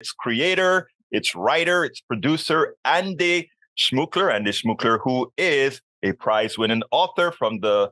Its creator, its writer, its producer, Andy Schmookler, who is a prize-winning author and the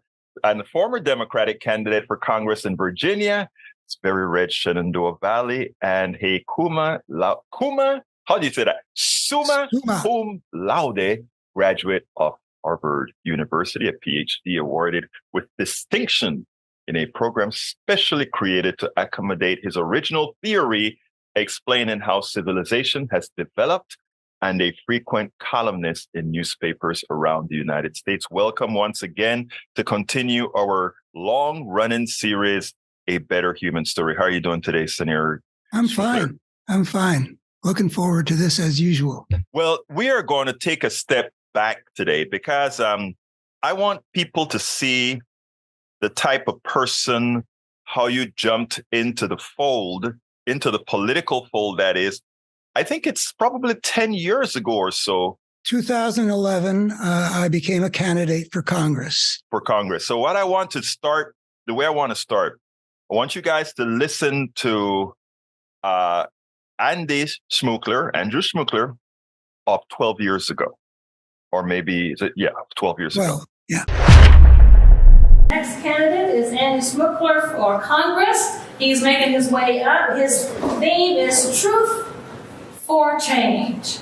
former Democratic candidate for Congress in Virginia. It's very rich Shenandoah Valley, and Kuma, how do you say that? Summa cum laude graduate of Harvard University, a PhD awarded with distinction in a program specially created to accommodate his original theory explaining how civilization has developed, and a frequent columnist in newspapers around the United States. Welcome once again to continue our long-running series, A Better Human Story. How are you doing today, Senator? I'm fine. Looking forward to this as usual. Well, we are going to take a step back today because I want people to see the type of person, how you jumped into the fold, into the political fold, that is. I think it's probably 10 years ago or so. 2011, I became a candidate for Congress. So the way I want to start, I want you guys to listen to Andrew Schmookler of 12 years ago. Or maybe, 12 years ago. Yeah. Next candidate is Andy Schmookler for Congress. He's making his way up. His theme is Truth for Change.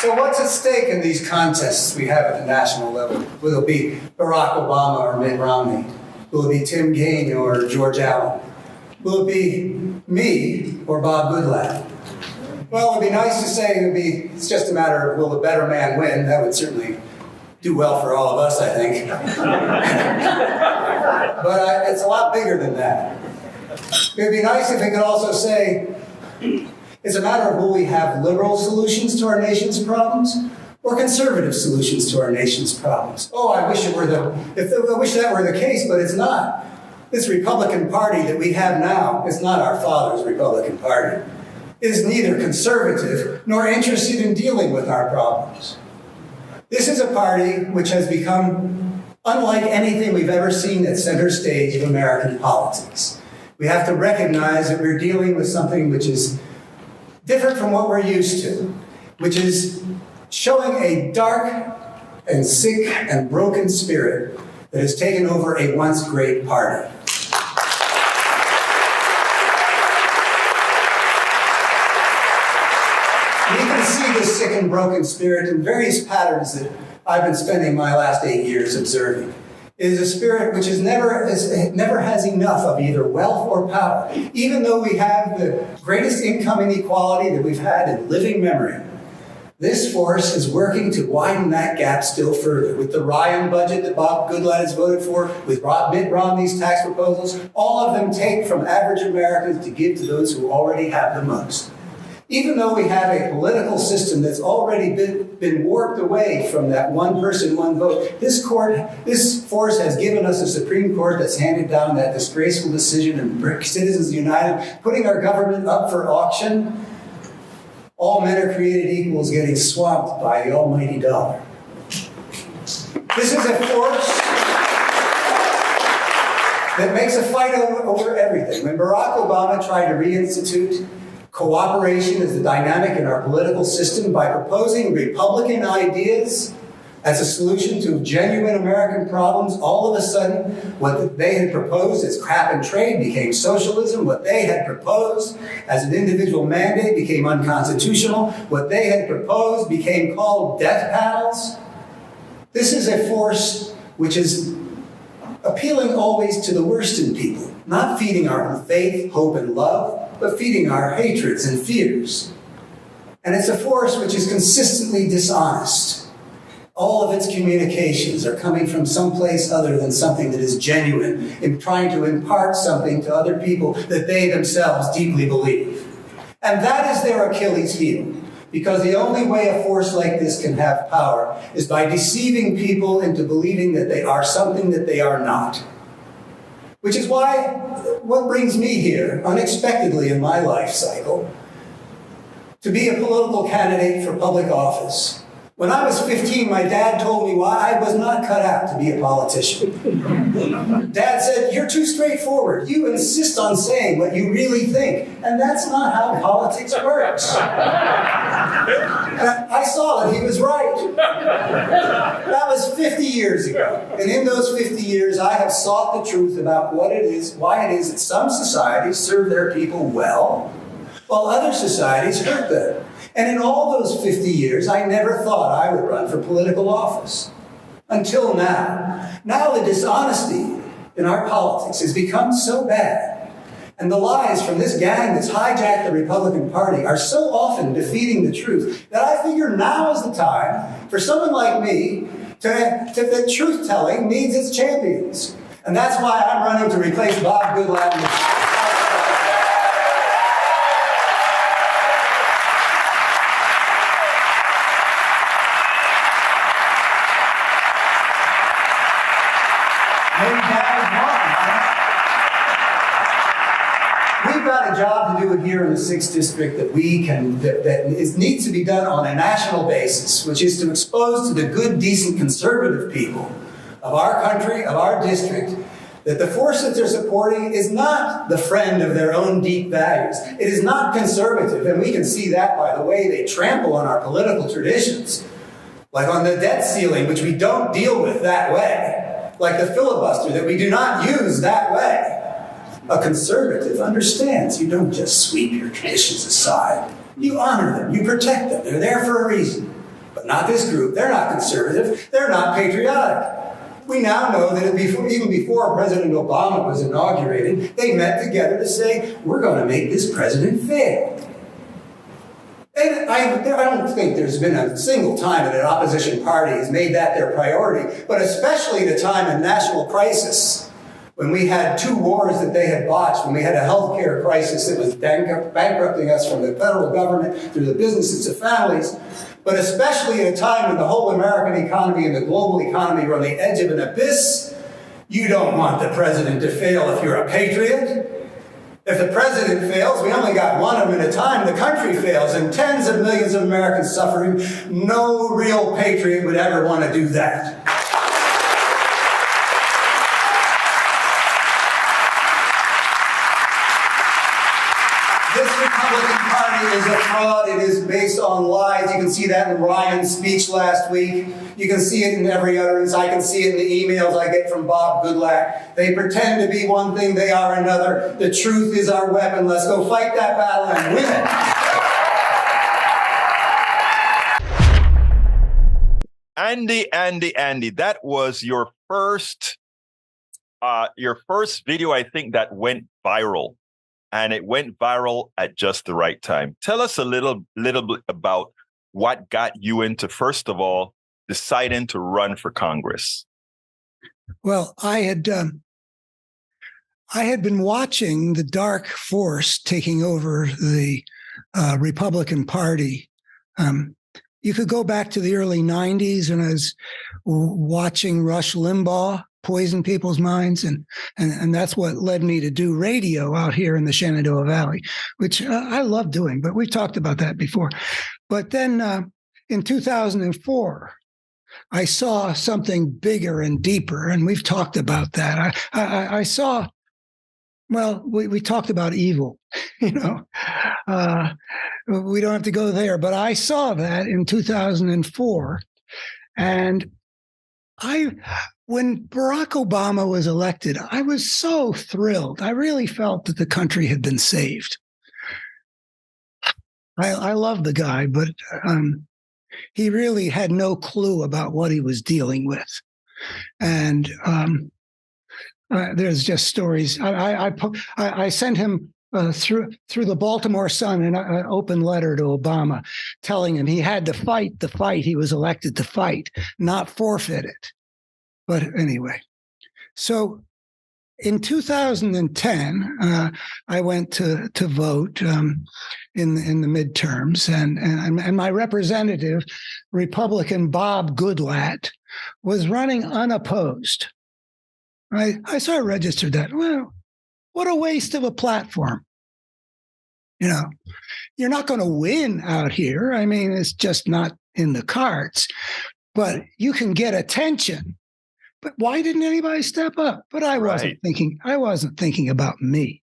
So what's at stake in these contests we have at the national level? Will it be Barack Obama or Mitt Romney? Will it be Tim Kaine or George Allen? Will it be me or Bob Goodlatte? Well, it'd be nice to say it's just a matter of will the better man win. That would certainly do well for all of us, I think. But it's a lot bigger than that. It'd be nice if it could also say it's a matter of will we have liberal solutions to our nation's problems or conservative solutions to our nation's problems. Oh, I wish that were the case, but it's not. This Republican Party that we have now is not our father's Republican Party. It is neither conservative nor interested in dealing with our problems. This is a party which has become unlike anything we've ever seen at center stage of American politics. We have to recognize that we're dealing with something which is different from what we're used to, which is showing a dark and sick and broken spirit that has taken over a once great party. You can see this sick and broken spirit in various patterns that I've been spending my last 8 years observing. It is a spirit which never has enough of either wealth or power, even though we have the greatest income inequality that we've had in living memory. This force is working to widen that gap still further. With the Ryan budget that Bob Goodlatte has voted for, with Mitt Romney's tax proposals, all of them take from average Americans to give to those who already have the most. Even though we have a political system that's already been warped away from that one person, one vote, this force has given us a Supreme Court that's handed down that disgraceful decision in Citizens United, putting our government up for auction. All men are created equal is getting swamped by the almighty dollar. This is a force that makes a fight over everything. When Barack Obama tried to reinstitute cooperation as the dynamic in our political system by proposing Republican ideas as a solution to genuine American problems, all of a sudden, what they had proposed as cap and trade became socialism. What they had proposed as an individual mandate became unconstitutional. What they had proposed became called death panels. This is a force which is appealing always to the worst in people, not feeding our faith, hope, and love, but feeding our hatreds and fears. And it's a force which is consistently dishonest. All of its communications are coming from someplace other than something that is genuine in trying to impart something to other people that they themselves deeply believe. And that is their Achilles heel, because the only way a force like this can have power is by deceiving people into believing that they are something that they are not. Which is why what brings me here, unexpectedly in my life cycle, to be a political candidate for public office, When I was 15, my dad told me why I was not cut out to be a politician. Dad said, "You're too straightforward. You insist on saying what you really think, and that's not how politics works." And I saw that he was right. That was 50 years ago. And in those 50 years, I have sought the truth about what it is, why it is that some societies serve their people well, while other societies hurt them. And in all those 50 years, I never thought I would run for political office. Until now. Now the dishonesty in our politics has become so bad, and the lies from this gang that's hijacked the Republican Party are so often defeating the truth, that I figure now is the time for someone like me that truth-telling needs its champions. And that's why I'm running to replace Bob Goodlatte. We've got a job to do here in the 6th District that needs to be done on a national basis, which is to expose to the good, decent, conservative people of our country, of our district, that the force that they're supporting is not the friend of their own deep values. It is not conservative, and we can see that by the way they trample on our political traditions, like on the debt ceiling, which we don't deal with that way. Like the filibuster that we do not use that way. A conservative understands you don't just sweep your traditions aside. You honor them, you protect them, they're there for a reason. But not this group, they're not conservative, they're not patriotic. We now know that even before President Obama was inaugurated, they met together to say, we're going to make this president fail. And I don't think there's been a single time that an opposition party has made that their priority, but especially in a time of national crisis, when we had 2 wars that they had botched, when we had a healthcare crisis that was bankrupting us from the federal government through the businesses to families, but especially in a time when the whole American economy and the global economy were on the edge of an abyss. You don't want the president to fail if you're a patriot. If the president fails, we only got one of them at a time, the country fails, and tens of millions of Americans suffering. No real patriot would ever want to do that. This Republican Party is a fraud. It is based on lies. You can see that in Ryan's speech last week. You can see it in every utterance. I can see it in the emails I get from Bob Goodlatte. They pretend to be one thing, they are another. The truth is our weapon. Let's go fight that battle and win it. Andy, that was your first video, I think, that went viral. And it went viral at just the right time. Tell us a little bit about what got you into, first of all, deciding to run for Congress. Well, I had been watching the dark force taking over the Republican Party. You could go back to the early 90s when I was watching Rush Limbaugh poison people's minds, and that's what led me to do radio out here in the Shenandoah Valley, which I love doing, but we've talked about that before. But then in 2004, I saw something bigger and deeper, and we've talked about that. I saw, well, we talked about evil, we don't have to go there, but I saw that in 2004, and when Barack Obama was elected, I was so thrilled. I really felt that the country had been saved. I love the guy, but he really had no clue about what he was dealing with. And there's just stories. I sent him through the Baltimore Sun an open letter to Obama telling him he had to fight the fight he was elected to fight, not forfeit it. But anyway, so in 2010, I went to vote in the midterms, and my representative, Republican Bob Goodlatte, was running unopposed. I sort of registered that. Well, what a waste of a platform. You're not going to win out here. I mean, it's just not in the cards. But you can get attention. But why didn't anybody step up? But I wasn't thinking. I wasn't thinking about me.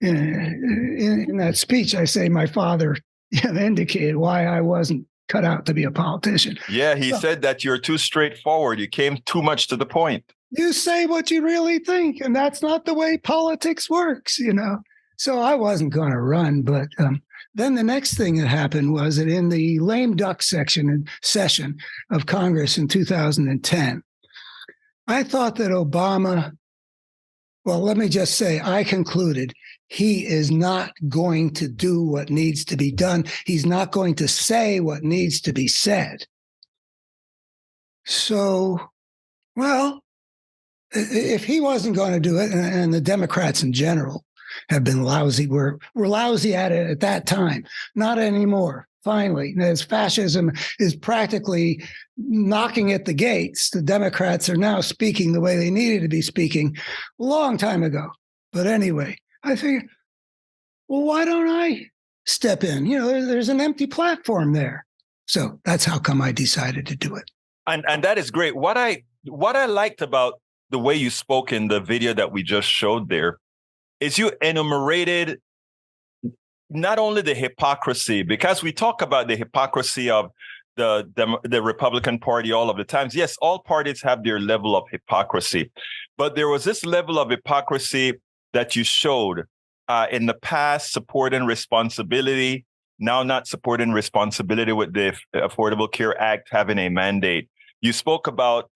In that speech, I say my father indicated why I wasn't cut out to be a politician. Yeah, he said that you're too straightforward. You came too much to the point. You say what you really think, and that's not the way politics works, So I wasn't going to run, but then the next thing that happened was that in the lame duck session of Congress in 2010, I thought that Obama, well, let me just say, I concluded he is not going to do what needs to be done. He's not going to say what needs to be said. So, well, if he wasn't going to do it, and the Democrats in general have been lousy, we're lousy at it at that time, not anymore. Finally, as fascism is practically knocking at the gates, the Democrats are now speaking the way they needed to be speaking a long time ago. But anyway, I figured, well, why don't I step in? There's an empty platform there. So that's how come I decided to do it. And that is great. What I liked about the way you spoke in the video that we just showed there is you enumerated not only the hypocrisy, because we talk about the hypocrisy of the Republican Party all of the times. Yes, all parties have their level of hypocrisy, but there was this level of hypocrisy that you showed in the past, supporting responsibility, now not supporting responsibility with the Affordable Care Act having a mandate. You spoke about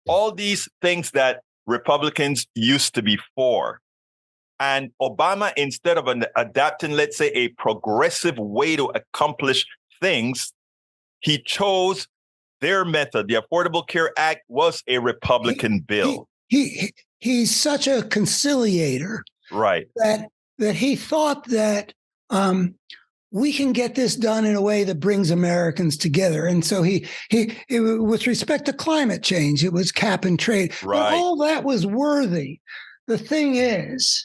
all these things that Republicans used to be for. And Obama, instead of adapting, let's say, a progressive way to accomplish things, he chose their method. The Affordable Care Act was a Republican bill. He's such a conciliator, right? That he thought that we can get this done in a way that brings Americans together. And so he with respect to climate change, it was cap and trade. Right. But all that was worthy. The thing is,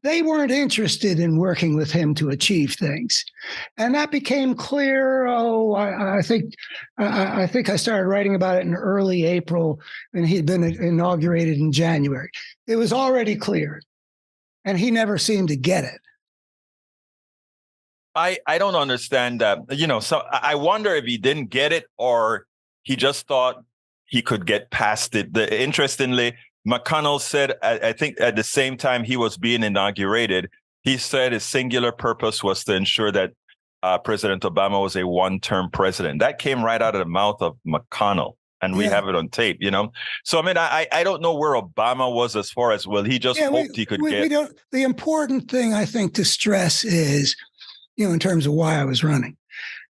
they weren't interested in working with him to achieve things. And that became clear. I think I started writing about it in early April, and he'd been inaugurated in January. It was already clear, and he never seemed to get it. I don't understand that. So I wonder if he didn't get it or he just thought he could get past it. Interestingly, McConnell said, I think at the same time he was being inaugurated, he said his singular purpose was to ensure that President Obama was a one-term president. That came right out of the mouth of McConnell, and we have it on tape, So, I mean, I don't know where Obama was as far as, well, he just hoped he could get. The important thing, I think, to stress is, in terms of why I was running.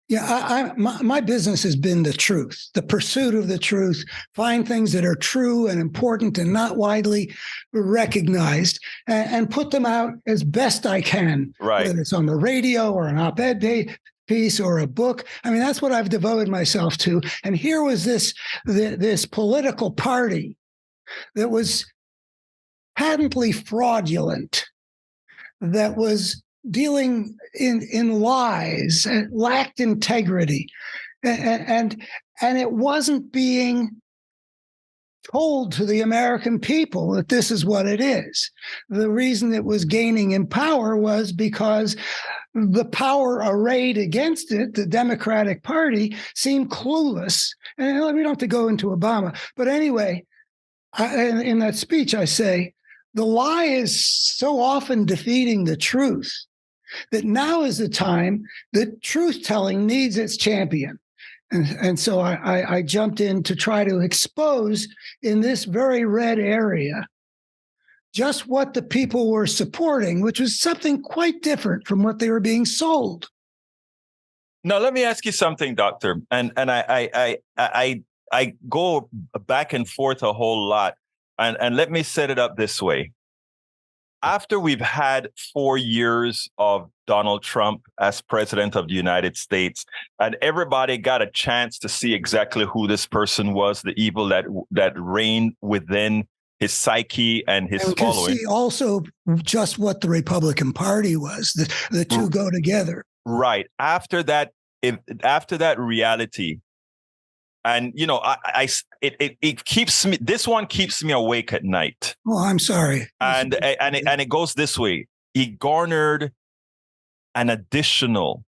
My business has been the truth, the pursuit of the truth, find things that are true and important and not widely recognized, and put them out as best I can, right? Whether it's on the radio or an op-ed piece or a book. I mean, that's what I've devoted myself to. And here was this political party that was patently fraudulent, that was dealing in lies, and lacked integrity, and it wasn't being told to the American people that this is what it is. The reason it was gaining in power was because the power arrayed against it, the Democratic Party, seemed clueless. And we don't have to go into Obama, but anyway, in that speech I say, the lie is so often defeating the truth that now is the time that truth-telling needs its champion. And so I jumped in to try to expose in this very red area just what the people were supporting, which was something quite different from what they were being sold. Now, let me ask you something, Doctor. And I go back and forth a whole lot. And let me set it up this way. After we've had 4 years of Donald Trump as president of the United States, and everybody got a chance to see exactly who this person was, the evil that reigned within his psyche and his following. And see also just what the Republican Party was. The two go together. Right. After that if after that reality, and it keeps me. This one keeps me awake at night. Oh, I'm sorry. And it goes this way. He garnered an additional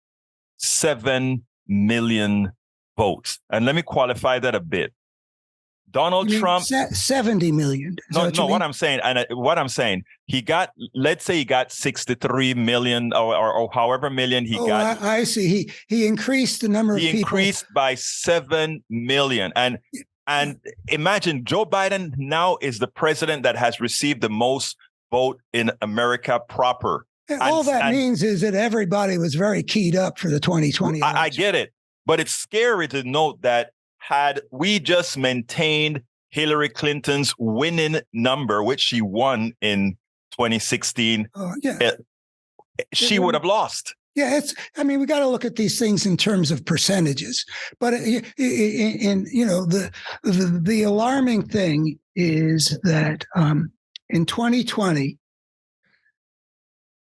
7 million votes, and let me qualify that a bit. Donald Trump, 70 million. No, what I'm saying, he got, let's say he got 63 million or however million he got. I see. He increased the number of people. He increased by 7 million. And imagine Joe Biden now is the president that has received the most vote in America proper. All that means is that everybody was very keyed up for the 2020 election. I get it. But it's scary to note that had we just maintained Hillary Clinton's winning number, which she won in 2016, she would have lost. Yeah, we got to look at these things in terms of percentages. But the alarming thing is that in 2020,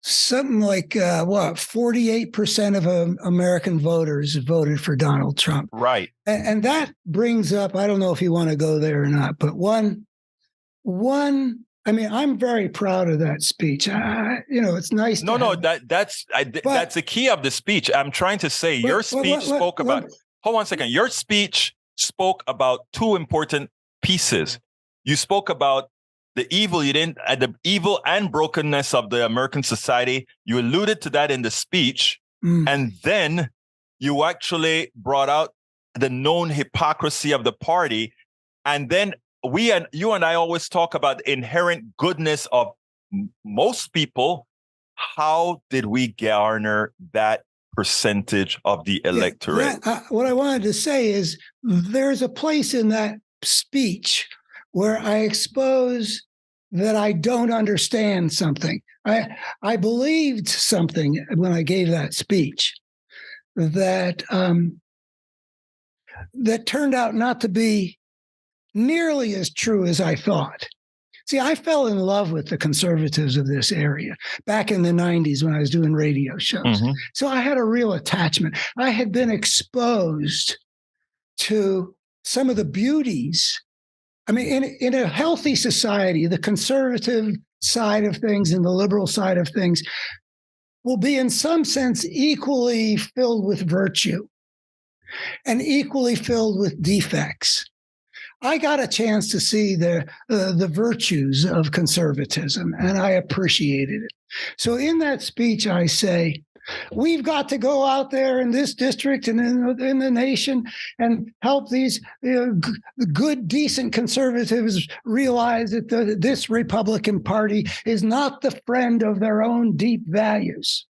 something like 48% of American voters voted for Donald Trump. Right. And that brings up, I don't know if you want to go there or not, but one, I'm very proud of that speech. It's nice. That's the key of the speech. I'm trying to say your speech spoke about, hold on a second. Your speech spoke about two important pieces. You spoke about the evil the evil and brokenness of the American society. You alluded to that in the speech. And then you actually brought out the known hypocrisy of the party. And then you and I always talk about the inherent goodness of most people. How did we garner that percentage of the electorate? What I wanted to say is there's a place in that speech where I expose that I don't understand something. I believed something when I gave that speech that that turned out not to be nearly as true as I thought. See, I fell in love with the conservatives of this area back in the 90s when I was doing radio shows. Mm-hmm. So I had a real attachment. I had been exposed to some of the beauties. In a healthy society, the conservative side of things and the liberal side of things will be in some sense equally filled with virtue and equally filled with defects. I got a chance to see the virtues of conservatism, and I appreciated it. So in that speech, I say, we've got to go out there in this district and in the nation and help these good, decent conservatives realize that this Republican Party is not the friend of their own deep values.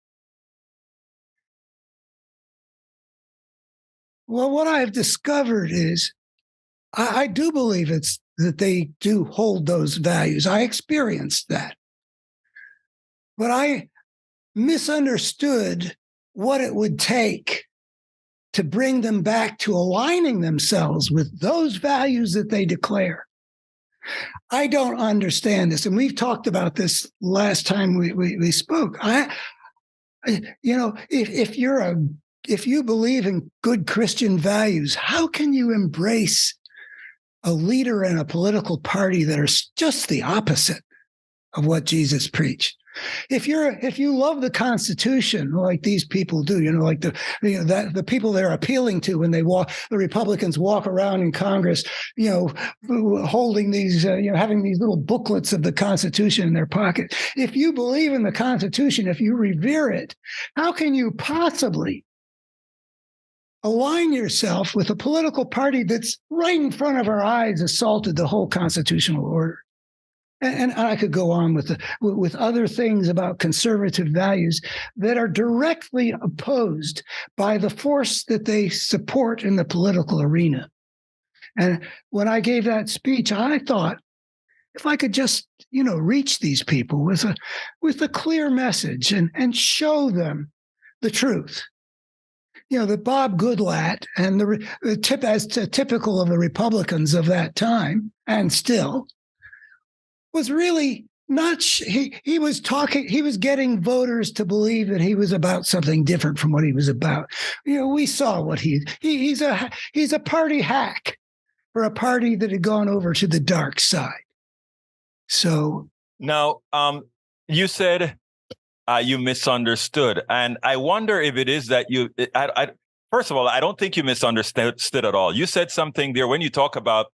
Well, what I've discovered is I do believe that they do hold those values. I experienced that. But I misunderstood what it would take to bring them back to aligning themselves with those values that they declare. I don't understand this. And we've talked about this last time we spoke. If you believe in good Christian values, how can you embrace a leader and a political party that are just the opposite of what Jesus preached? If you love the Constitution like these people do, like the people they're appealing to when they walk, the Republicans walk around in Congress, holding these, having these little booklets of the Constitution in their pocket. If you believe in the Constitution, if you revere it, how can you possibly align yourself with a political party that's right in front of our eyes assaulted the whole constitutional order? And I could go on with other things about conservative values that are directly opposed by the force that they support in the political arena. And when I gave that speech, I thought, if I could just, reach these people with a clear message and show them the truth. That Bob Goodlatte and as typical of the Republicans of that time and still was really He was talking. He was getting voters to believe that he was about something different from what he was about. We saw what he's a party hack for a party that had gone over to the dark side. So now, you said you misunderstood, and I wonder if it is that you. First of all, I don't think you misunderstood at all. You said something there when you talk about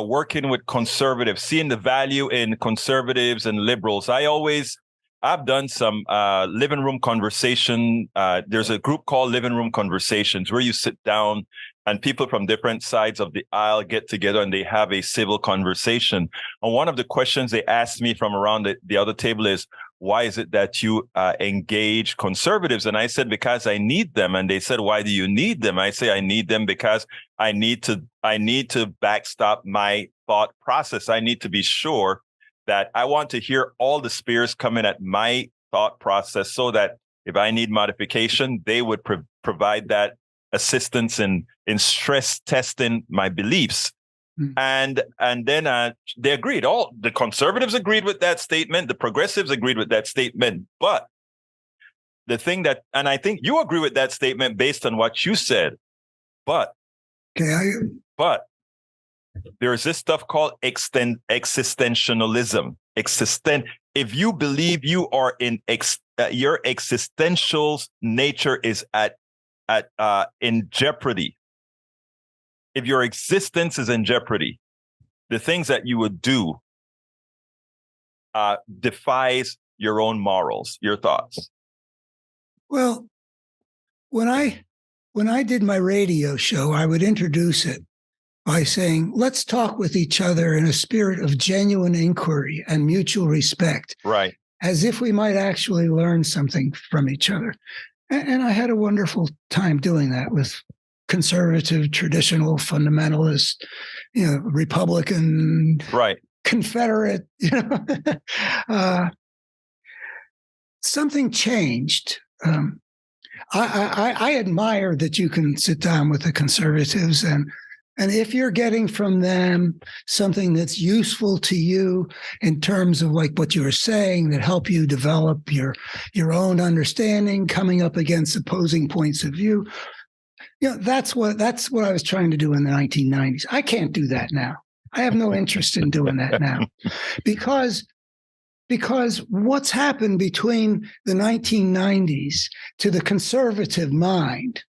working with conservatives, seeing the value in conservatives and liberals. I've done some living room conversation. There's a group called Living Room Conversations where you sit down and people from different sides of the aisle get together and they have a civil conversation. And one of the questions they asked me from around the other table is, why is it that you engage conservatives? And I said, because I need them. And they said, why do you need them? I say, I need them because I need to backstop my thought process. I need to be sure that I want to hear all the spears coming at my thought process so that if I need modification, they would provide that assistance in stress testing my beliefs. And then they agreed. All the conservatives agreed with that statement. The progressives agreed with that statement. But the thing that, and I think you agree with that statement based on what you said. But there is this stuff called existentialism. If you believe you are your existential nature is in jeopardy. If your existence is in jeopardy, the things that you would do defies your own morals. Your thoughts? Well, when I did my radio show, I would introduce it by saying, let's talk with each other in a spirit of genuine inquiry and mutual respect. Right. As if we might actually learn something from each other. And I had a wonderful time doing that with conservative, traditional, fundamentalist, Republican, right, Confederate, something changed. I admire that you can sit down with the conservatives and if you're getting from them something that's useful to you in terms of like what you were saying that help you develop your own understanding, coming up against opposing points of view. That's what I was trying to do in the 1990s. I can't do that now. I have no interest in doing that now because what's happened between the 1990s to the conservative mind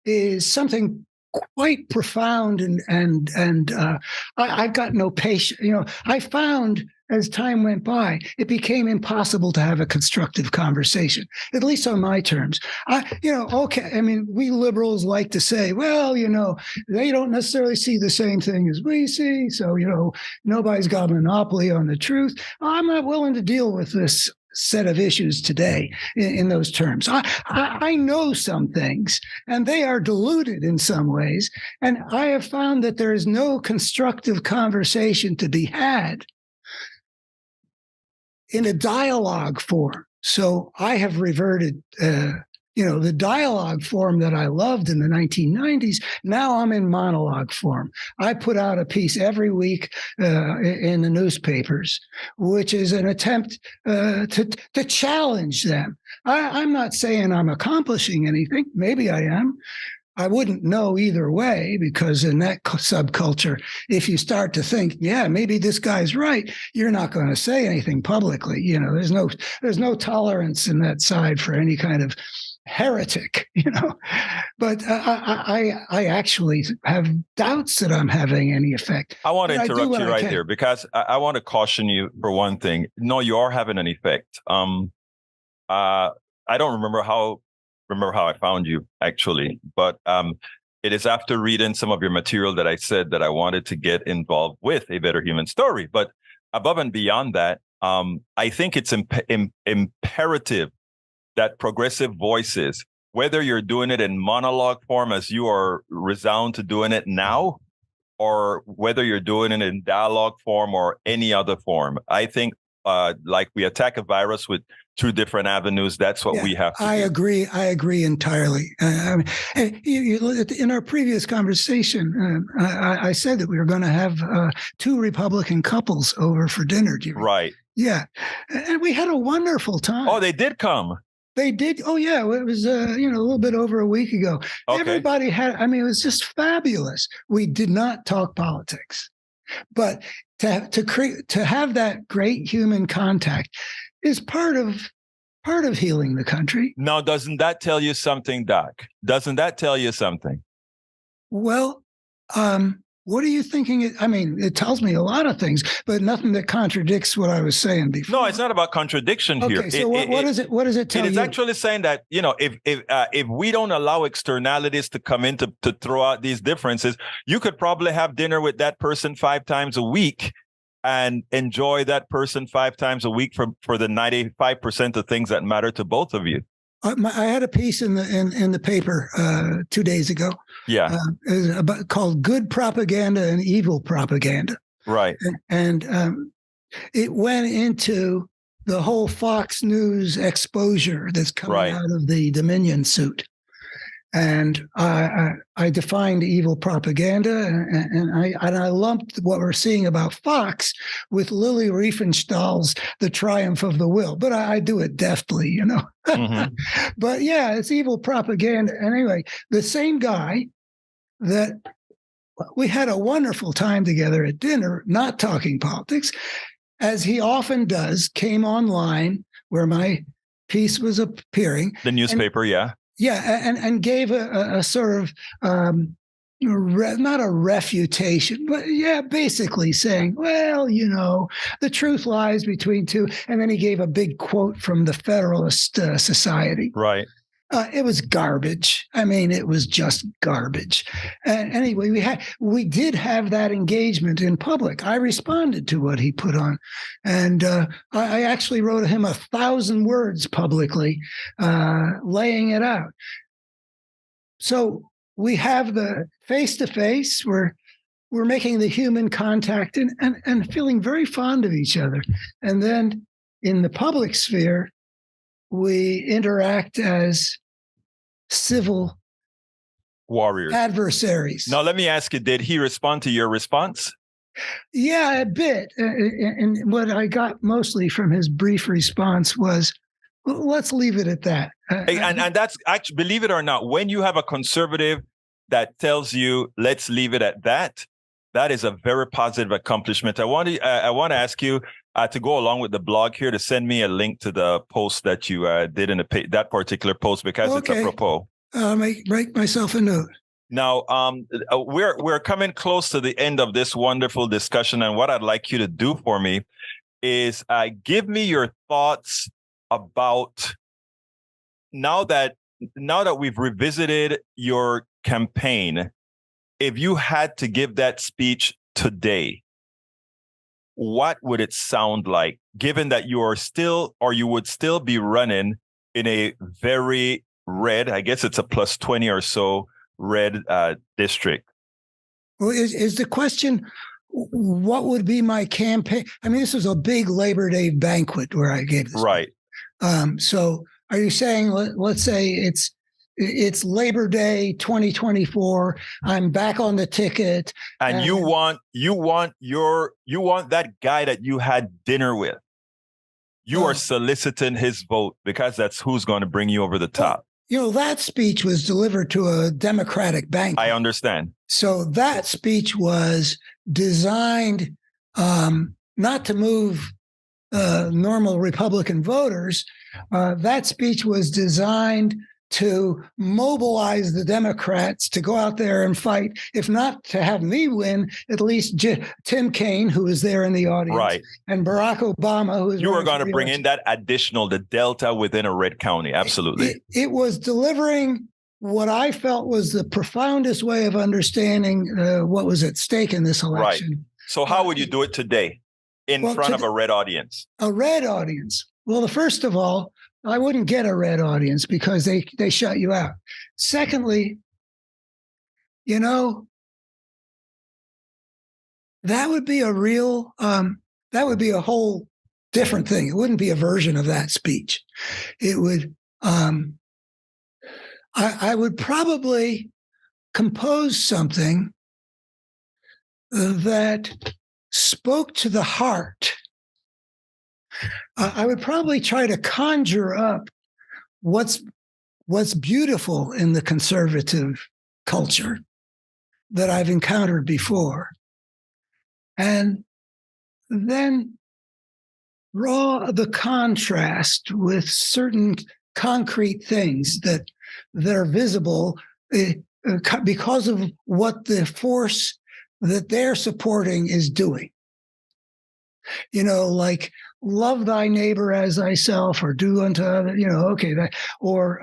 is something quite profound and I've got no patience. I found as time went by, it became impossible to have a constructive conversation, at least on my terms. Okay. I mean, we liberals like to say, well, they don't necessarily see the same thing as we see. So, nobody's got a monopoly on the truth. I'm not willing to deal with this set of issues today in those terms. I know some things and they are diluted in some ways. And I have found that there is no constructive conversation to be had in a dialogue form. So I have reverted, the dialogue form that I loved in the 1990s. Now I'm in monologue form. I put out a piece every week in the newspapers, which is an attempt to challenge them. I'm not saying I'm accomplishing anything. Maybe I am. I wouldn't know either way, because in that subculture, if you start to think, yeah, maybe this guy's right, you're not going to say anything publicly. There's no tolerance in that side for any kind of heretic, But I actually have doubts that I'm having any effect. I want to interrupt you right there because I want to caution you for one thing. No, you are having an effect. I don't remember how I found you actually, but it is after reading some of your material that I said that I wanted to get involved with A Better Human Story. But above and beyond that, I think it's imperative that progressive voices, whether you're doing it in monologue form as you are resound to doing it now, or whether you're doing it in dialogue form or any other form, I think like we attack a virus with two different avenues. That's what we have to do. I agree entirely. In our previous conversation, I said that we were going to have two Republican couples over for dinner. Right. Yeah. And we had a wonderful time. Oh, they did come. They did. Oh, yeah. It was, a little bit over a week ago. Okay. Everybody it was just fabulous. We did not talk politics, but to have that great human contact is part of healing the country. Now, doesn't that tell you something, Doc? Doesn't that tell you something? Well, what are you thinking? It tells me a lot of things, but nothing that contradicts what I was saying before. No, it's not about contradiction here. Okay, so what does it tell you? It is actually saying that, if we don't allow externalities to come in to throw out these differences, you could probably have dinner with that person 5 times a week and enjoy that person 5 times a week for the 95% of things that matter to both of you. I had a piece in the paper 2 days ago. Yeah, called "Good Propaganda and Evil Propaganda." Right, and it went into the whole Fox News exposure that's coming out of the Dominion suit. And I defined evil propaganda, and I lumped what we're seeing about Fox with Lily Riefenstahl's "The Triumph of the Will," but I do it deftly, Mm-hmm. But yeah, it's evil propaganda. Anyway, the same guy that we had a wonderful time together at dinner, not talking politics, as he often does, came online where my piece was appearing. The newspaper, yeah. Yeah, and gave a sort of not a refutation, but basically saying, well, the truth lies between two. And then he gave a big quote from the Federalist Society. Right. It was garbage. It was just garbage. And anyway, we did have that engagement in public. I responded to what he put on, and I actually wrote him 1,000 words publicly, laying it out. So we have the face-to-face. We're making the human contact and feeling very fond of each other. And then in the public sphere, we interact as civil warriors, adversaries. Now, let me ask you, did he respond to your response? Yeah, a bit. And what I got mostly from his brief response was, let's leave it at that. And that's actually, believe it or not, when you have a conservative that tells you, let's leave it at that, that is a very positive accomplishment. I want to ask you to go along with the blog here to send me a link to the post that you did in that particular post, because it's apropos. Write myself a note. Now, we're coming close to the end of this wonderful discussion, and what I'd like you to do for me is give me your thoughts about now that we've revisited your campaign. If you had to give that speech today, what would it sound like, given that you would still be running in a very red, I guess it's a plus 20 or so red district? Well, is the question, what would be my campaign? This was a big Labor Day banquet where I gave this. Right. So are you saying, let's say it's Labor Day 2024. I'm back on the ticket, and you want that guy that you had dinner with. You are soliciting his vote because that's who's going to bring you over the top. That speech was delivered to a Democratic bank. I understand. So that speech was designed not to move normal Republican voters. That speech was designed to mobilize the Democrats to go out there and fight, if not to have me win, at least Tim Kaine, who was there in the audience, right, and Barack Obama, who was. You were going to bring in that additional, the delta within a red county. Absolutely. It was delivering what I felt was the profoundest way of understanding what was at stake in this election. Right. So how would you do it today in front of a red audience? A red audience. Well, first of all, I wouldn't get a red audience because they shut you out. Secondly, that would be a real, that would be a whole different thing. It wouldn't be a version of that speech. It would, I would probably compose something that spoke to the heart. I would probably try to conjure up what's beautiful in the conservative culture that I've encountered before, and then draw the contrast with certain concrete things that are visible because of what the force that they're supporting is doing. Like love thy neighbor as thyself, or do unto other, okay, that, or,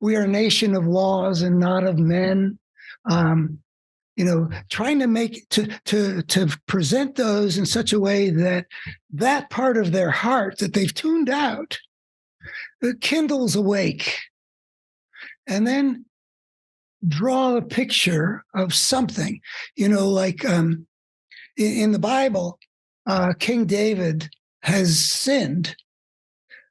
we are a nation of laws and not of men. Trying to make to present those in such a way that part of their heart that they've tuned out kindles awake, and then draw a picture of something, like in the Bible, King David has sinned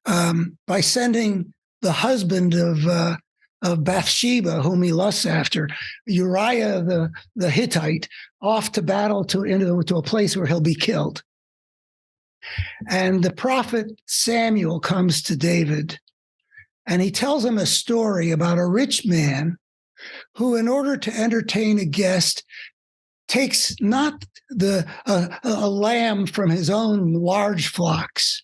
by sending the husband of Bathsheba, whom he lusts after, Uriah the Hittite, off to battle into a place where he'll be killed. And the prophet Samuel comes to David, and he tells him a story about a rich man who, in order to entertain a guest, takes not a lamb from his own large flocks,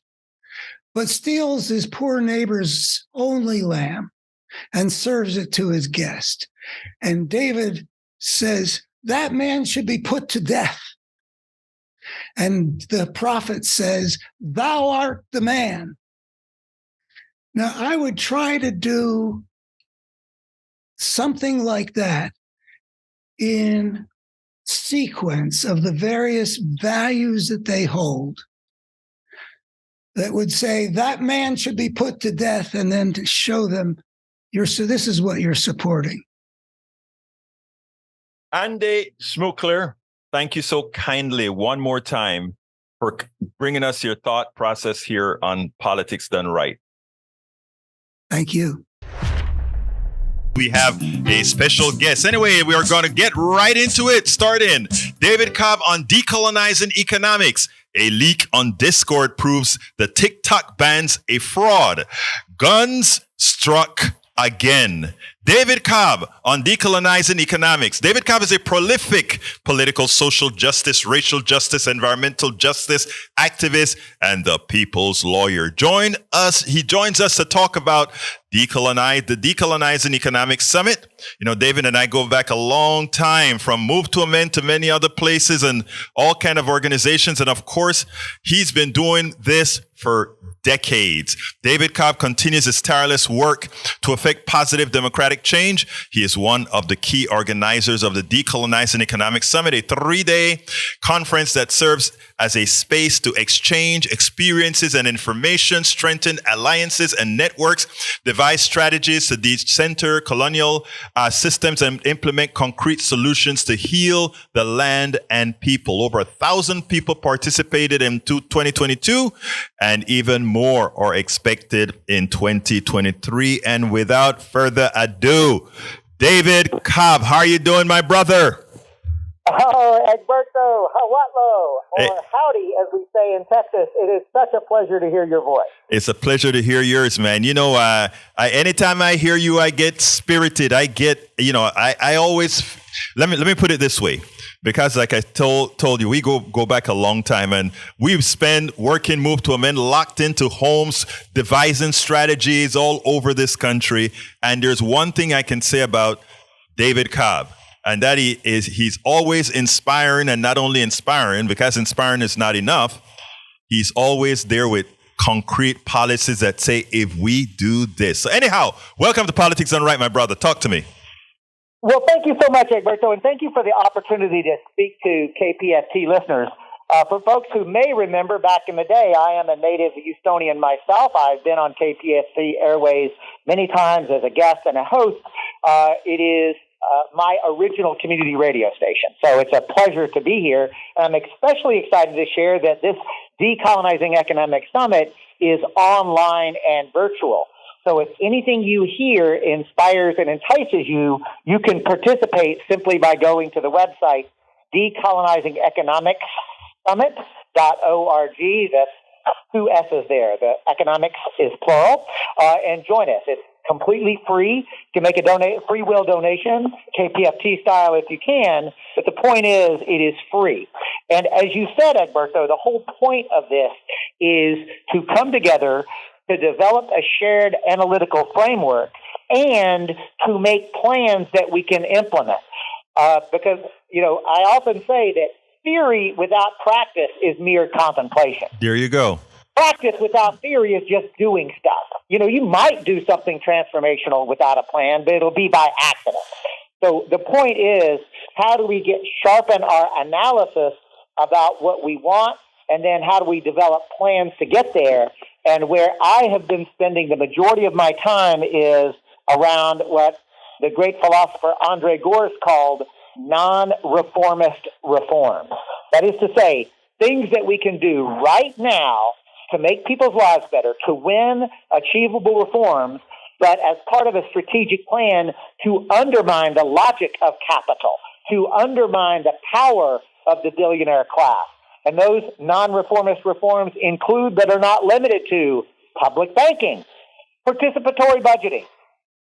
but steals his poor neighbor's only lamb and serves it to his guest. And David says, that man should be put to death. And the prophet says, thou art the man. Now, I would try to do something like that in sequence of the various values that they hold, that would say that man should be put to death, and then to show them, this is what you're supporting. Andy Schmookler, thank you so kindly one more time for bringing us your thought process here on Politics Done Right. Thank you. We have a special guest. Anyway, we are going to get right into it. Start in. David Cobb on decolonizing economics. A leak on Discord proves the TikTok ban's a fraud. Guns struck again. David Cobb on decolonizing economics. David Cobb is a prolific political, social justice, racial justice, environmental justice activist, and the people's lawyer. He joins us to talk about the Decolonizing Economics Summit. David and I go back a long time, from Move to Amend to many other places and all kind of organizations. And of course, he's been doing this for decades. David Cobb continues his tireless work to effect positive democratic change. He is one of the key organizers of the Decolonizing Economics Summit, a 3-day conference that serves as a space to exchange experiences and information, strengthen alliances and networks, devise strategies to decenter colonial systems, and implement concrete solutions to heal the land and people. Over 1,000 people participated in 2022, and even more are expected in 2023. And without further ado, David Cobb, how are you doing, my brother? Oh, Egberto, Hawatlo, or howdy, as we say in Texas. It is such a pleasure to hear your voice. It's a pleasure to hear yours, man. Anytime I hear you, I get spirited. I always, let me put it this way. Because like I told you, we go back a long time, and we've spent working Move to Amend, locked into homes, devising strategies all over this country. And there's one thing I can say about David Cobb, and that he's always inspiring, and not only inspiring, because inspiring is not enough. He's always there with concrete policies that say, if we do this. So anyhow, welcome to Politics Done Right, my brother. Talk to me. Well, thank you so much, Egberto, and thank you for the opportunity to speak to KPFT listeners. For folks who may remember, back in the day, I am a native Houstonian myself. I've been on KPFT Airways many times as a guest and a host. It is my original community radio station. So it's a pleasure to be here. I'm especially excited to share that this Decolonizing Economic Summit is online and virtual. So if anything you hear inspires and entices you, you can participate simply by going to the website decolonizingeconomicssummit.org. That's 2 S's there. The economics is plural. And join us. It's completely free. You can make a free will donation, KPFT style if you can. But the point is, it is free. And as you said, Egberto, the whole point of this is to come together to develop a shared analytical framework and to make plans that we can implement. Because, I often say that theory without practice is mere contemplation. There you go. Practice without theory is just doing stuff. You might do something transformational without a plan, but it'll be by accident. So the point is, how do we sharpen our analysis about what we want, and then how do we develop plans to get there? And where I have been spending the majority of my time is around what the great philosopher Andre Gorz called non-reformist reforms. That is to say, things that we can do right now to make people's lives better, to win achievable reforms, but as part of a strategic plan to undermine the logic of capital, to undermine the power of the billionaire class. And those non-reformist reforms include, but are not limited to, public banking, participatory budgeting,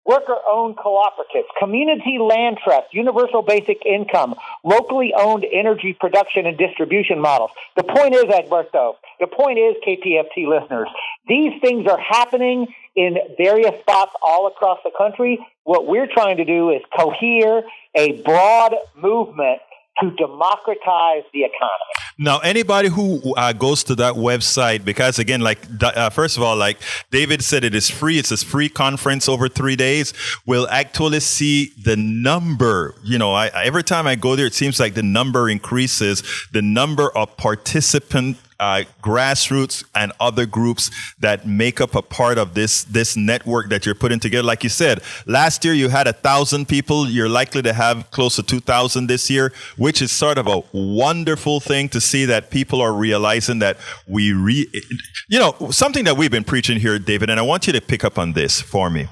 worker-owned cooperatives, community land trust, universal basic income, locally owned energy production and distribution models. The point is, Egberto, KPFT listeners, these things are happening in various spots all across the country. What we're trying to do is cohere a broad movement to democratize the economy. Now, anybody who goes to that website, because again, first of all, like David said, it is free. It's a free conference over 3 days. Will actually see the number. Every time I go there, it seems like the number increases. The number of participants, grassroots and other groups that make up a part of this network that you're putting together. Like you said, last year you had 1,000 people. You're likely to have close to 2,000 this year, which is sort of a wonderful thing to see that people are realizing that something that we've been preaching here, David, and I want you to pick up on this for me,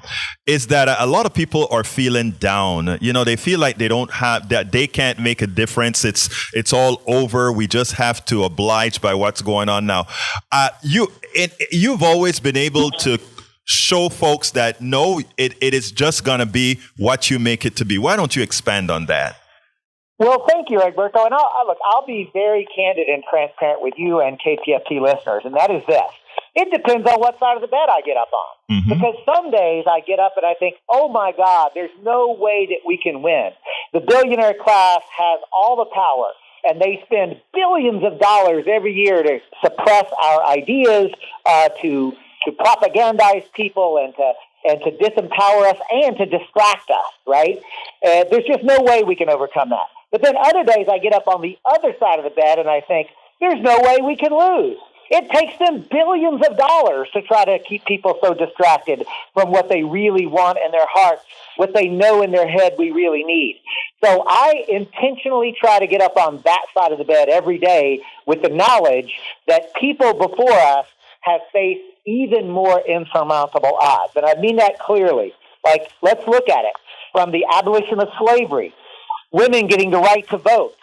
is that a lot of people are feeling down. They feel like that they can't make a difference. It's all over. We just have to oblige by what's going on now. You've always been able to show folks that no, it is just going to be what you make it to be. Why don't you expand on that? Well, thank you, Egberto. And I'll be very candid and transparent with you and KPFT listeners, and that is this. It depends on what side of the bed I get up on. Mm-hmm. Because some days I get up and I think, oh my God, there's no way that we can win. The billionaire class has all the power, and they spend billions of dollars every year to suppress our ideas, to propagandize people, and to disempower us and to distract us, right? There's just no way we can overcome that. But then other days I get up on the other side of the bed and I think, there's no way we can lose. It takes them billions of dollars to try to keep people so distracted from what they really want in their hearts, what they know in their head we really need. So I intentionally try to get up on that side of the bed every day with the knowledge that people before us have faced even more insurmountable odds. And I mean that clearly. Like, let's look at it. From the abolition of slavery, women getting the right to vote,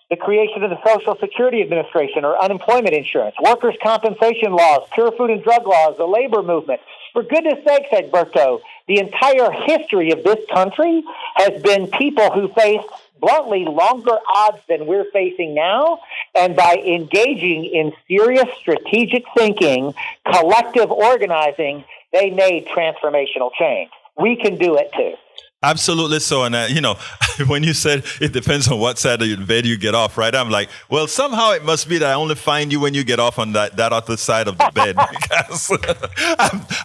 the creation of the Social Security Administration or unemployment insurance, workers' compensation laws, pure food and drug laws, the labor movement. For goodness sakes, Egberto, the entire history of this country has been people who faced, bluntly, longer odds than we're facing now. And by engaging in serious strategic thinking, collective organizing, they made transformational change. We can do it too. Absolutely so. And, when you said it depends on what side of the bed you get off, right? I'm like, well, somehow it must be that I only find you when you get off on that other side of the bed. Because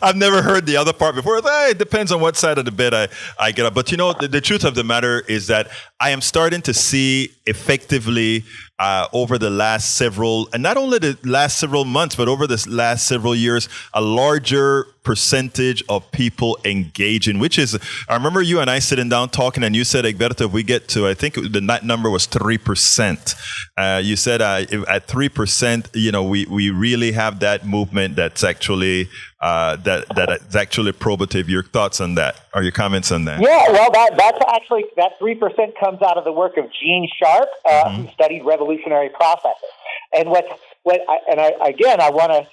I've never heard the other part before. It depends on what side of the bed I get up. But, the truth of the matter is that I am starting to see effectively over the last several, and not only the last several months, but over the last several years, a larger percentage of people engaging, which is, I remember you and I sitting down talking, and you said, Egberto, if we get to, I think the number was 3%. You said at 3%, we really have that movement that's actually that's actually probative. Your thoughts on that, or your comments on that? Yeah, well, that 3% comes out of the work of Gene Sharp, who studied revolutionary processes. And I want to,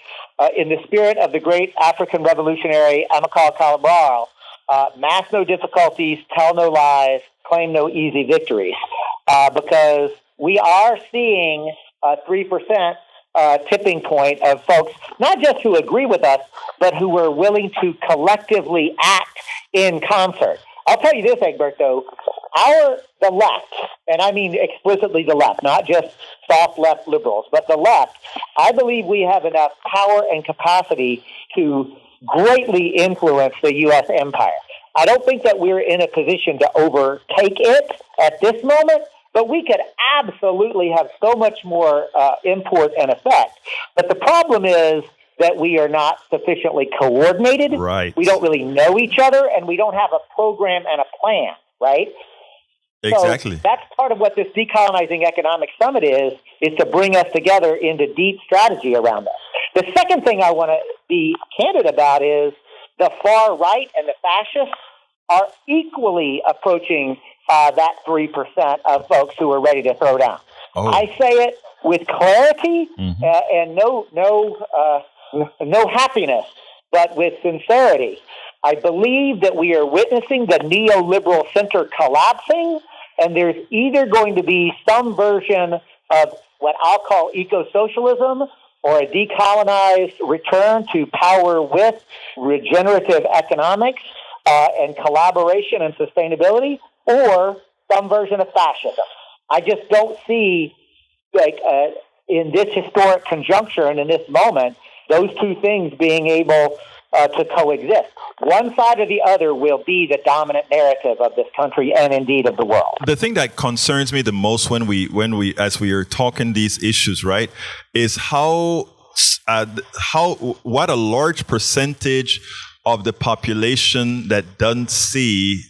in the spirit of the great African revolutionary Amilcar Cabral, mask no difficulties, tell no lies, claim no easy victories, because we are seeing a 3% tipping point of folks, not just who agree with us, but who are willing to collectively act in concert. I'll tell you this, Egberto, the left, and I mean explicitly the left, not just soft left liberals, but the left, I believe we have enough power and capacity to greatly influence the U.S. empire. I don't think that we're in a position to overtake it at this moment, but we could absolutely have so much more import and effect. But the problem is that we are not sufficiently coordinated. Right. We don't really know each other, and we don't have a program and a plan, right? Exactly. So that's part of what this Decolonizing Economic Summit is to bring us together into deep strategy around this. The second thing I want to be candid about is the far right and the fascists are equally approaching that 3% of folks who are ready to throw down. Oh. I say it with clarity and no happiness, but with sincerity. I believe that we are witnessing the neoliberal center collapsing, and there's either going to be some version of what I'll call eco-socialism or a decolonized return to power with regenerative economics and collaboration and sustainability, or some version of fascism. I just don't see, in this historic conjuncture and in this moment, those two things being able to coexist. One side or the other will be the dominant narrative of this country and indeed of the world. The thing that concerns me the most when we as we are talking these issues, right, is what a large percentage of the population that doesn't see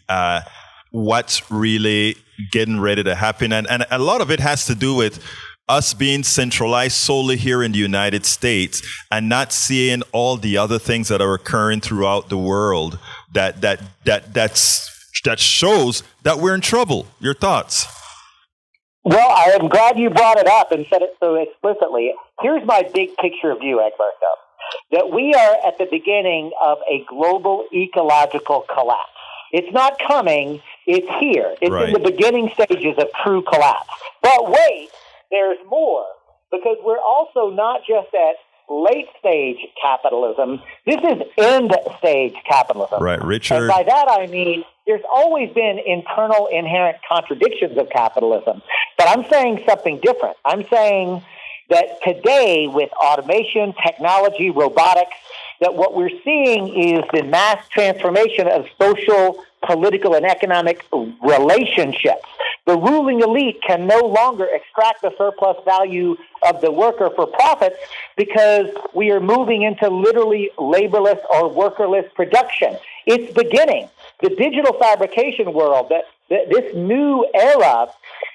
what's really getting ready to happen, and a lot of it has to do with us being centralized solely here in the United States and not seeing all the other things that are occurring throughout the world that shows that we're in trouble. Your thoughts? Well, I am glad you brought it up and said it so explicitly. Here's my big picture view, Egberto, that we are at the beginning of a global ecological collapse. It's not coming, it's here. It's in the beginning stages of true collapse. But wait, there's more, because we're also not just at late-stage capitalism. This is end-stage capitalism. Right, Richard. And by that I mean there's always been internal inherent contradictions of capitalism. But I'm saying something different. I'm saying that today, with automation, technology, robotics, that what we're seeing is the mass transformation of social, political, and economic relationships. The ruling elite can no longer extract the surplus value of the worker for profits because we are moving into literally laborless or workerless production. It's beginning. The digital fabrication world, this new era,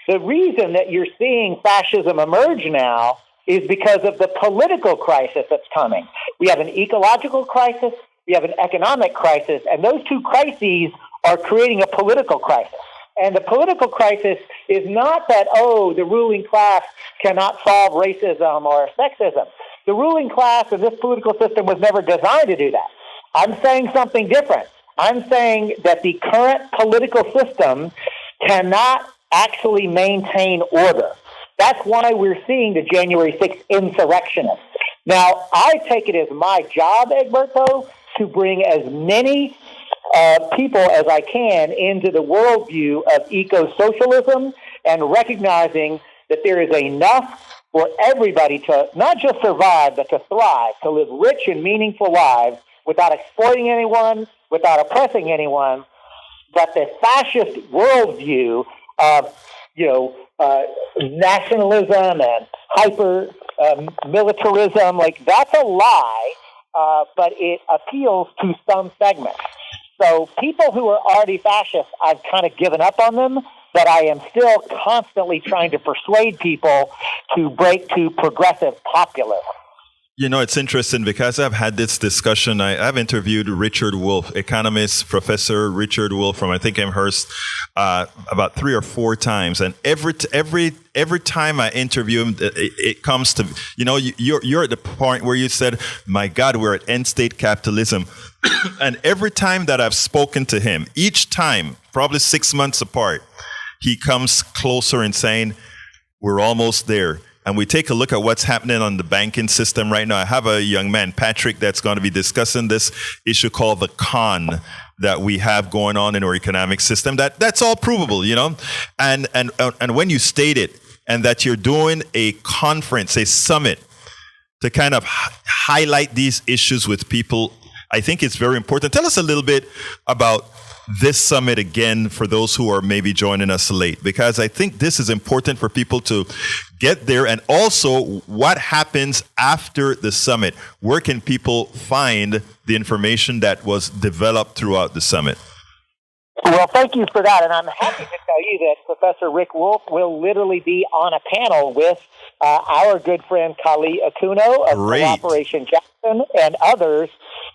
the reason that you're seeing fascism emerge now is because of the political crisis that's coming. We have an ecological crisis, we have an economic crisis, and those two crises are creating a political crisis. And the political crisis is not that, the ruling class cannot solve racism or sexism. The ruling class in this political system was never designed to do that. I'm saying something different. I'm saying that the current political system cannot actually maintain order. That's why we're seeing the January 6th insurrectionists. Now, I take it as my job, Egberto, to bring as many people as I can into the worldview of eco-socialism and recognizing that there is enough for everybody to not just survive, but to thrive, to live rich and meaningful lives without exploiting anyone, without oppressing anyone. But the fascist worldview of nationalism and hyper militarism. Like, that's a lie, but it appeals to some segments. So people who are already fascist, I've kind of given up on them, but I am still constantly trying to persuade people to break to progressive populism. It's interesting because I've had this discussion. I've interviewed Richard Wolff, economist, Professor Richard Wolff from, I think, Amherst, about 3 or 4 times. And every time I interview him, it comes to, you're at the point where you said, my God, we're at end state capitalism. And every time that I've spoken to him, each time, probably 6 months apart, he comes closer and saying, we're almost there. And we take a look at what's happening on the banking system right now. I have a young man, Patrick, that's going to be discussing this issue called the con that we have going on in our economic system. That's all provable, And when you state it, and that you're doing a conference, a summit, to kind of highlight these issues with people, I think it's very important. Tell us a little bit about this summit again for those who are maybe joining us late, because I think this is important for people to get there. And also, what happens after the summit? Where can people find the information that was developed throughout the summit? Well, thank you for that. And I'm happy to tell you that Professor Rick Wolff will literally be on a panel with our good friend Kali Akuno of Cooperation Jackson and others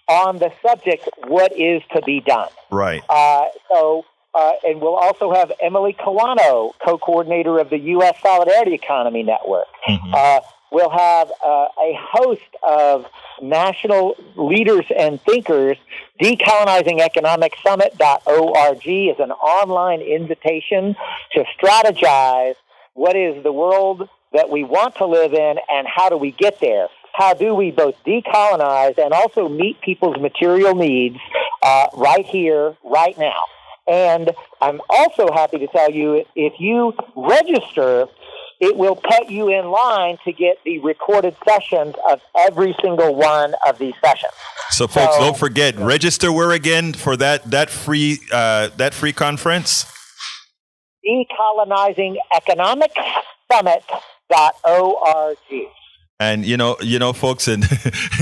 on the subject, what is to be done. Right. And we'll also have Emily Kawano, co-coordinator of the U.S. Solidarity Economy Network. Mm-hmm. We'll have a host of national leaders and thinkers. Decolonizingeconomicsummit.org is an online invitation to strategize what is the world that we want to live in and how do we get there. How do we both decolonize and also meet people's material needs right here, right now? And I'm also happy to tell you, if you register, it will put you in line to get the recorded sessions of every single one of these sessions. So folks, don't forget, register where again for that free conference? decolonizingeconomicsummit.org. And folks, in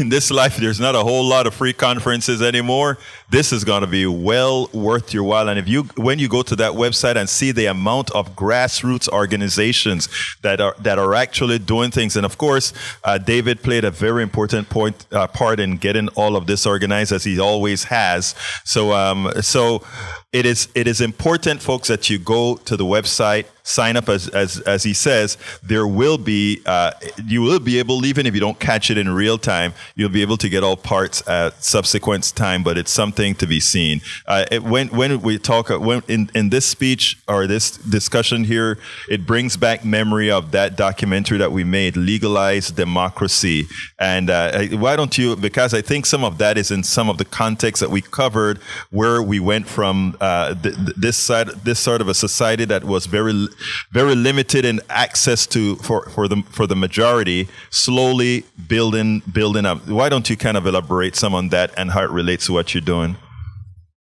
this life, there's not a whole lot of free conferences anymore. This is going to be well worth your while. And when you go to that website and see the amount of grassroots organizations that are actually doing things, and of course, David played a very important part in getting all of this organized, as he always has. So it is important, folks, that you go to the website, sign up as he says. There will be you will be able, even if you don't catch it in real time, you'll be able to get all parts at subsequent time. But it's something to be seen. When we talk in this speech or this discussion here, it brings back memory of that documentary that we made, Legalized Democracy. And why don't you? Because I think some of that is in some of the context that we covered, where we went from this sort of a society that was very, very limited in access to for the majority, slowly building up. Why don't you kind of elaborate some on that and how it relates to what you're doing?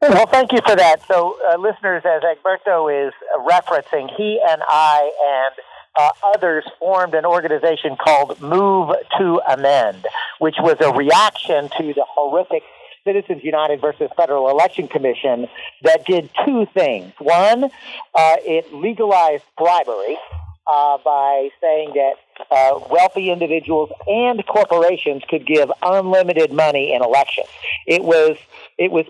Well, thank you for that. So, listeners, as Egberto is referencing, he and I and others formed an organization called Move to Amend, which was a reaction to the horrific Citizens United versus Federal Election Commission that did 2 things. One, it legalized bribery by saying that wealthy individuals and corporations could give unlimited money in elections. It was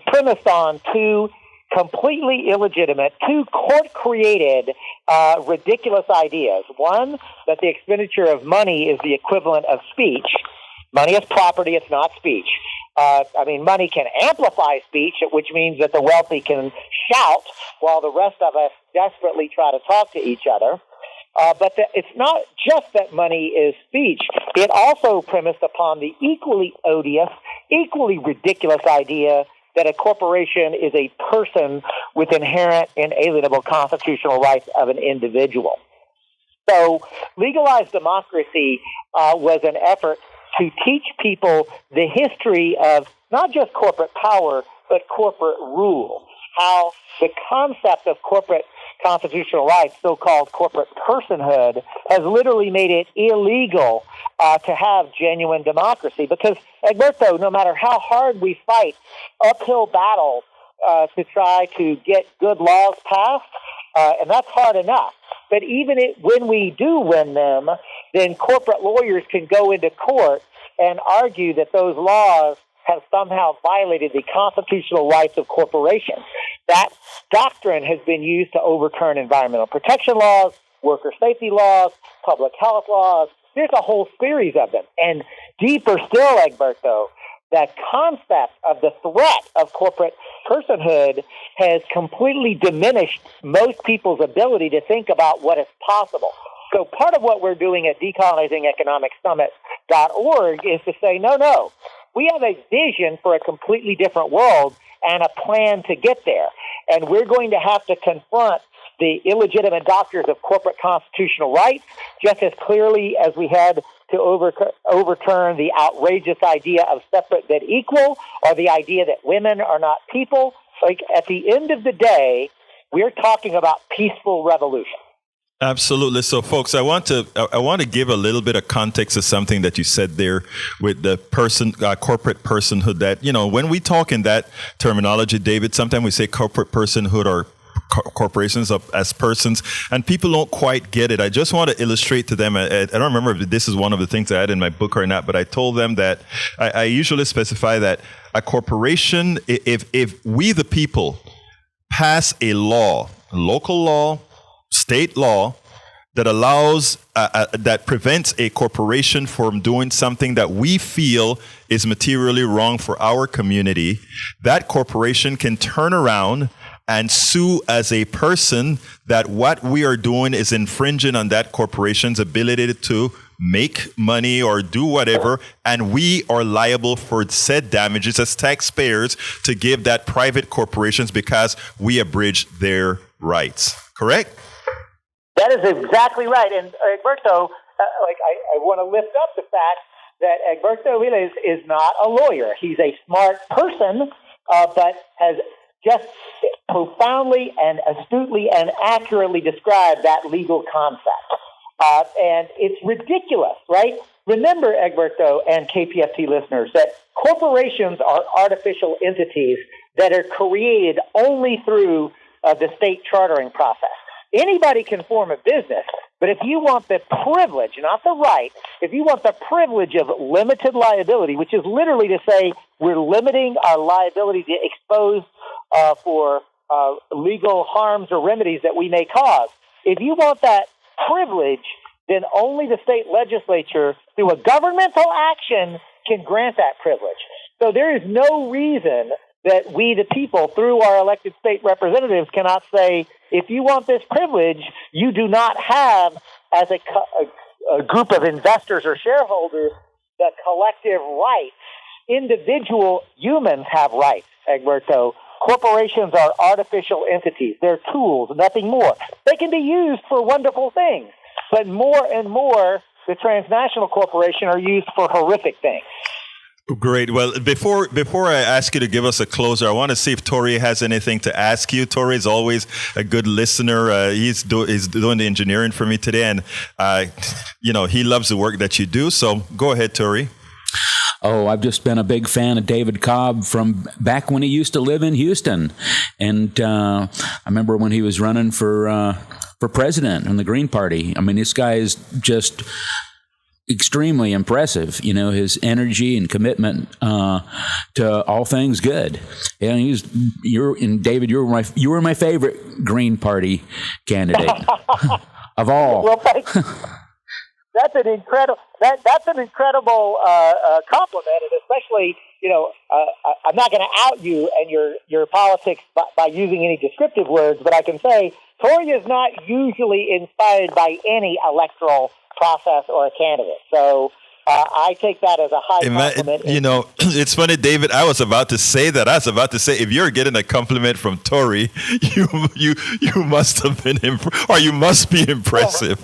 premised on 2 completely illegitimate, 2 court-created, ridiculous ideas. One, that the expenditure of money is the equivalent of speech. Money is property, it's not speech. Money can amplify speech, which means that the wealthy can shout while the rest of us desperately try to talk to each other. But it's not just that money is speech. It also premised upon the equally odious, equally ridiculous idea that a corporation is a person with inherent inalienable constitutional rights of an individual. So legalized democracy was an effort to teach people the history of not just corporate power, but corporate rule, how the concept of corporate constitutional rights, so-called corporate personhood, has literally made it illegal to have genuine democracy. Because, Egberto, no matter how hard we fight uphill battles to try to get good laws passed, and that's hard enough. But even when we do win them, then corporate lawyers can go into court and argue that those laws have somehow violated the constitutional rights of corporations. That doctrine has been used to overturn environmental protection laws, worker safety laws, public health laws. There's a whole series of them. And deeper still, Egberto, that concept of the threat of corporate personhood has completely diminished most people's ability to think about what is possible. So part of what we're doing at decolonizingeconomicsummit.org is to say, no, we have a vision for a completely different world and a plan to get there. And we're going to have to confront the illegitimate doctrines of corporate constitutional rights just as clearly as we had to overturn the outrageous idea of separate but equal, or the idea that women are not people. Like, at the end of the day, we're talking about peaceful revolution. Absolutely. So, folks, I want to give a little bit of context to something that you said there with the corporate personhood. That, when we talk in that terminology, David, sometimes we say corporate personhood or corporations as persons, and people don't quite get it. I just want to illustrate to them. I don't remember if this is one of the things I had in my book or not, but I told them that I usually specify that a corporation, if we the people pass a law, local law, state law, that allows, that prevents a corporation from doing something that we feel is materially wrong for our community, that corporation can turn around and sue as a person that what we are doing is infringing on that corporation's ability to make money or do whatever, and we are liable for said damages as taxpayers to give that private corporations because we abridged their rights. Correct? That is exactly right. And Egberto, I want to lift up the fact that Egberto Viles is not a lawyer. He's a smart person, but has just profoundly and astutely and accurately described that legal concept. And it's ridiculous, right? Remember, Egberto and KPFT listeners, that corporations are artificial entities that are created only through the state chartering process. Anybody can form a business, but if you want the privilege, not the right, if you want the privilege of limited liability, which is literally to say we're limiting our liability to expose for legal harms or remedies that we may cause, if you want that privilege, then only the state legislature, through a governmental action, can grant that privilege. So there is no reason that we, the people, through our elected state representatives, cannot say, if you want this privilege, you do not have, as a group of investors or shareholders, the collective rights. Individual humans have rights, Egberto. Corporations are artificial entities. They're tools, nothing more. They can be used for wonderful things, but more and more, the transnational corporations are used for horrific things. Great. Well, before I ask you to give us a closer, I want to see if Tori has anything to ask you. Tori is always a good listener. He's doing the engineering for me today, and he loves the work that you do. So go ahead, Tori. Oh, I've just been a big fan of David Cobb from back when he used to live in Houston, and I remember when he was running for president in the Green Party. I mean, this guy is just extremely impressive, his energy and commitment to all things good. And David, you were my favorite Green Party candidate of all. Well, that's an incredible compliment, and especially, I'm not going to out you and your politics by using any descriptive words, but I can say Tori is not usually inspired by any electoral process or a candidate. So I take that as a high compliment. It's funny, David, I was about to say that. I was about to say, if you're getting a compliment from Tori, you must have been or you must be impressive.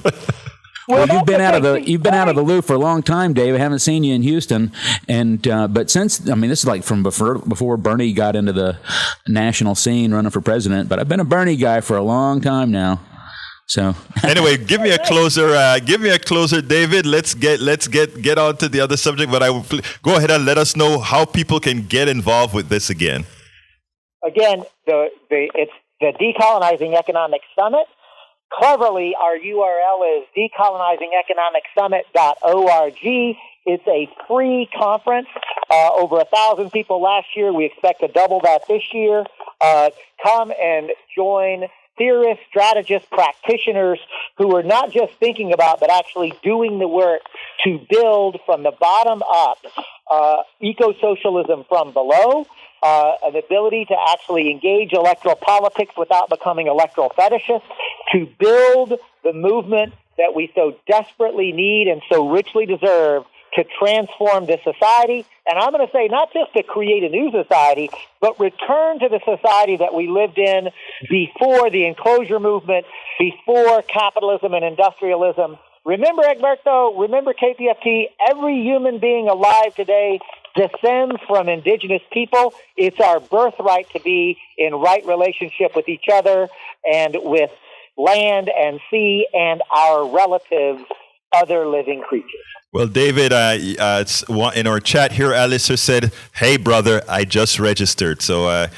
Well, you've been out of the loop for a long time, Dave. I haven't seen you in Houston, and but since this is like from before Bernie got into the national scene running for president. But I've been a Bernie guy for a long time now. So anyway, give me a closer, David. Let's get on to the other subject. But I will go ahead and let us know how people can get involved with this again. Again, it's the Decolonizing Economics Summit. Cleverly, our URL is decolonizingeconomicsummit.org. It's a free conference. Over 1,000 people last year. We expect to double that this year. Come and join theorists, strategists, practitioners who are not just thinking about, but actually doing the work to build from the bottom up eco-socialism from below, an ability to actually engage electoral politics without becoming electoral fetishists, to build the movement that we so desperately need and so richly deserve to transform this society. And I'm going to say not just to create a new society, but return to the society that we lived in before the enclosure movement, before capitalism and industrialism. Remember, Egberto, remember KPFT, every human being alive today descends from indigenous people. It's our birthright to be in right relationship with each other and with land and sea and our relatives, other living creatures. Well, David, in our chat here, Alistair said, "Hey, brother, I just registered." So, Hey,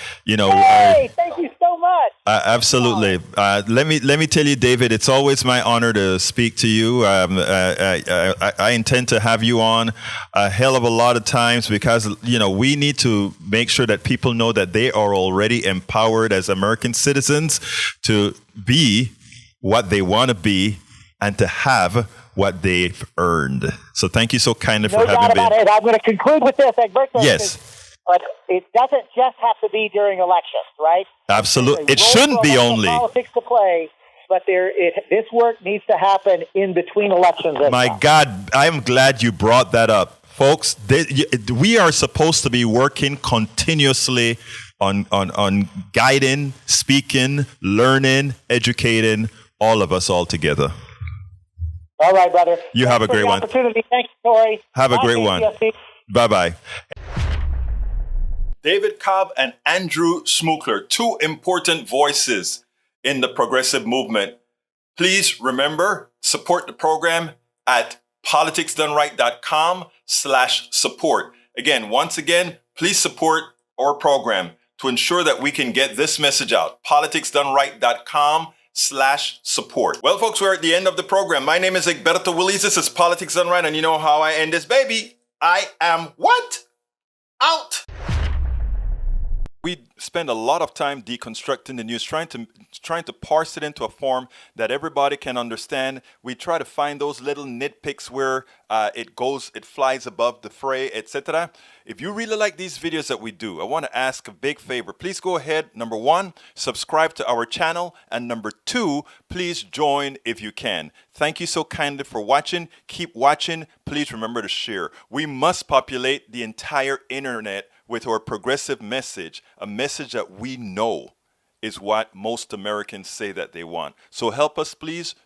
thank you so much. Absolutely. Let me tell you, David, it's always my honor to speak to you. I intend to have you on a hell of a lot of times because, we need to make sure that people know that they are already empowered as American citizens to be what they want to be and to have what they've earned. So thank you so kindly for having me. No doubt about it. I'm going to conclude with this, Egberto. Yes. But it doesn't just have to be during elections, right? Absolutely. It shouldn't be only politics to play, but this work needs to happen in between elections. My God, I'm glad you brought that up. Folks, we are supposed to be working continuously on guiding, speaking, learning, educating, all of us all together. All right, brother. You have a great one. Opportunity. Thanks, Tori. Have a great one. Bye-bye. David Cobb and Andrew Schmookler, two important voices in the progressive movement. Please remember, support the program at politicsdoneright.com/support. Again, once again, please support our program to ensure that we can get this message out. politicsdoneright.com/support. Well, folks, we're at the end of the program. My name is Egberto Willies. This is Politics Done Right, and you know how I end this, baby. I am what? Out. We spend a lot of time deconstructing the news, trying to parse it into a form that everybody can understand. We try to find those little nitpicks where it flies above the fray, etc. If you really like these videos that we do, I want to ask a big favor. Please go ahead. Number one, subscribe to our channel. And number two, please join if you can. Thank you so kindly for watching. Keep watching. Please remember to share. We must populate the entire internet with our progressive message, a message that we know is what most Americans say that they want. So help us, please.